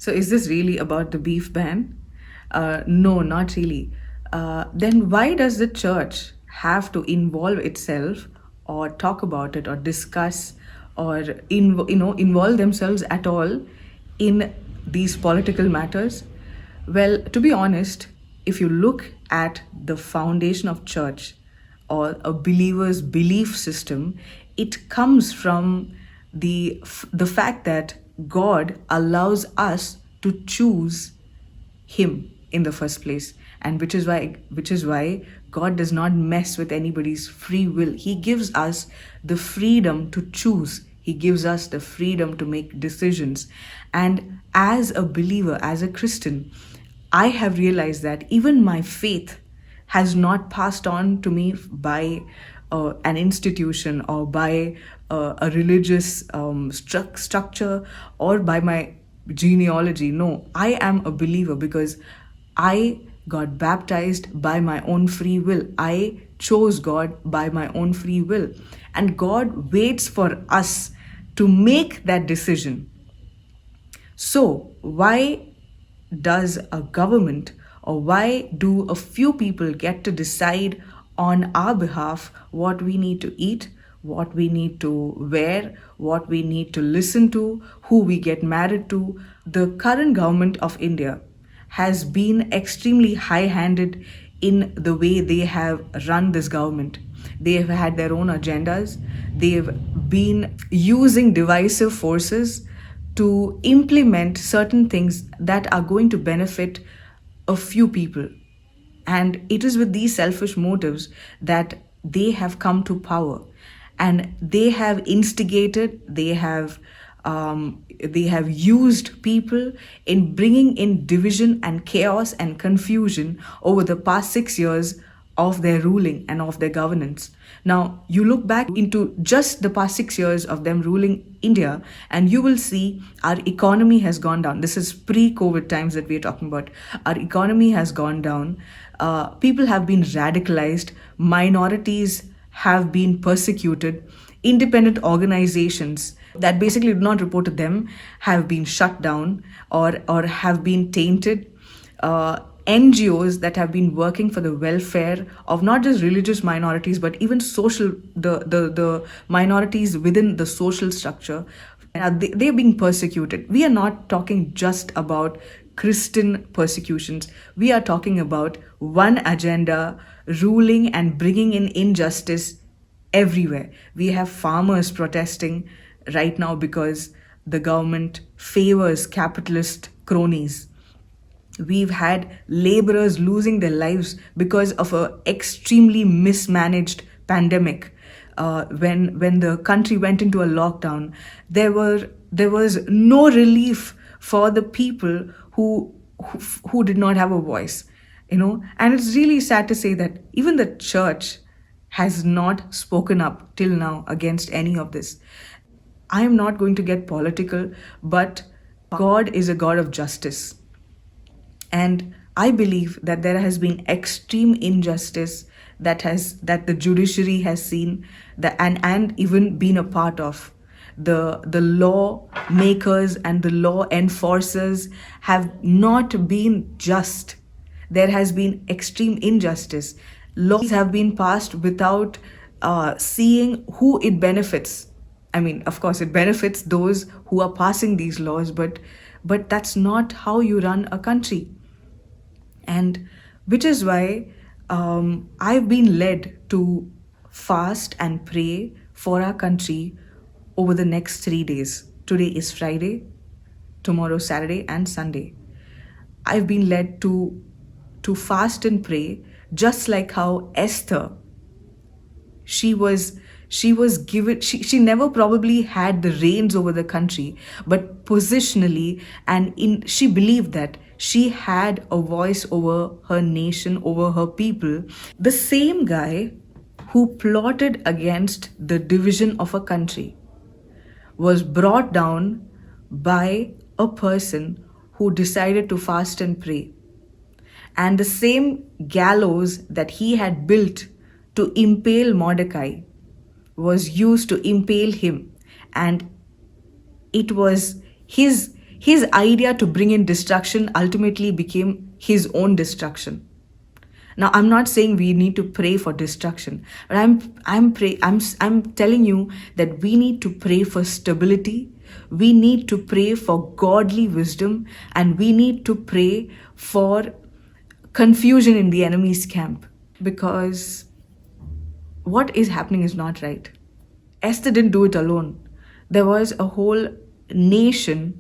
So is this really about the beef ban? No, not really. Then why does the church have to involve itself or talk about it or discuss or involve themselves at all in these political matters? Well, to be honest, if you look at the foundation of church or a believer's belief system, it comes from the fact that God allows us to choose him in the first place, and which is why God does not mess with anybody's free will. He gives us the freedom to choose. He gives us the freedom to make decisions. And as a believer, as a Christian, I have realized that even my faith has not passed on to me by an institution or by a religious structure or by my genealogy. No, I am a believer because I got baptized by my own free will. I chose God by my own free will. And God waits for us to make that decision. So, why does a government or why do a few people get to decide on our behalf what we need to eat, what we need to wear, what we need to listen to, who we get married to? The current government of India has been extremely high handed in the way they have run this government. They have had their own agendas. They've been using divisive forces to implement certain things that are going to benefit a few people. And it is with these selfish motives that they have come to power. And they have instigated, they have used people in bringing in division and chaos and confusion over the past 6 years of their ruling and of their governance. Now, you look back into just the past 6 years of them ruling India, and you will see our economy has gone down. This is pre-COVID times that we are talking about. Our economy has gone down. People have been radicalized. Minorities have been persecuted. Independent organizations that basically do not report to them have been shut down or have been tainted. NGOs that have been working for the welfare of not just religious minorities but even social the minorities within the social structure, they're being persecuted. We are not talking just about Christian persecutions. We are talking about one agenda ruling and bringing in injustice everywhere. We have farmers protesting right now because the government favors capitalist cronies. We've had laborers losing their lives because of an extremely mismanaged pandemic. When the country went into a lockdown, there was no relief for the people who did not have a voice. And it's really sad to say that even the church has not spoken up till now against any of this. I am not going to get political, but God is a God of justice. And I believe that there has been extreme injustice that the judiciary has seen and even been a part of. The law makers and the law enforcers have not been just. There has been extreme injustice. Laws have been passed without seeing who it benefits. I mean, of course, it benefits those who are passing these laws, but that's not how you run a country. And which is why I've been led to fast and pray for our country over the next 3 days. Today is Friday, tomorrow Saturday and Sunday. I've been led to fast and pray, just like how Esther, she was given, she never probably had the reins over the country, but positionally she believed that she had a voice over her nation, over her people. The same guy who plotted against the division of a country was brought down by a person who decided to fast and pray. And the same gallows that he had built to impale Mordecai was used to impale him. And it was his his idea to bring in destruction ultimately became his own destruction. Now, I'm not saying we need to pray for destruction, but I'm telling you that we need to pray for stability. We need to pray for godly wisdom, and we need to pray for confusion in the enemy's camp, because what is happening is not right. Esther didn't do it alone. There was a whole nation.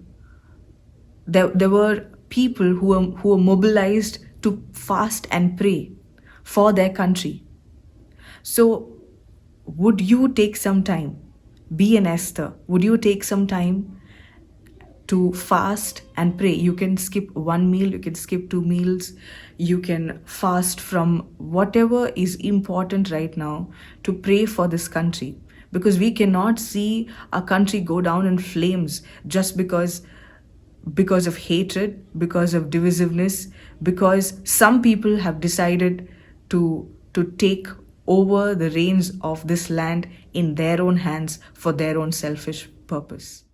There were people who were mobilized to fast and pray for their country. So, would you take some time? Be an Esther. Would you take some time to fast and pray? You can skip one meal, you can skip 2 meals, you can fast from whatever is important right now to pray for this country. Because we cannot see our country go down in flames just because of hatred, because of divisiveness, because some people have decided to take over the reins of this land in their own hands for their own selfish purpose.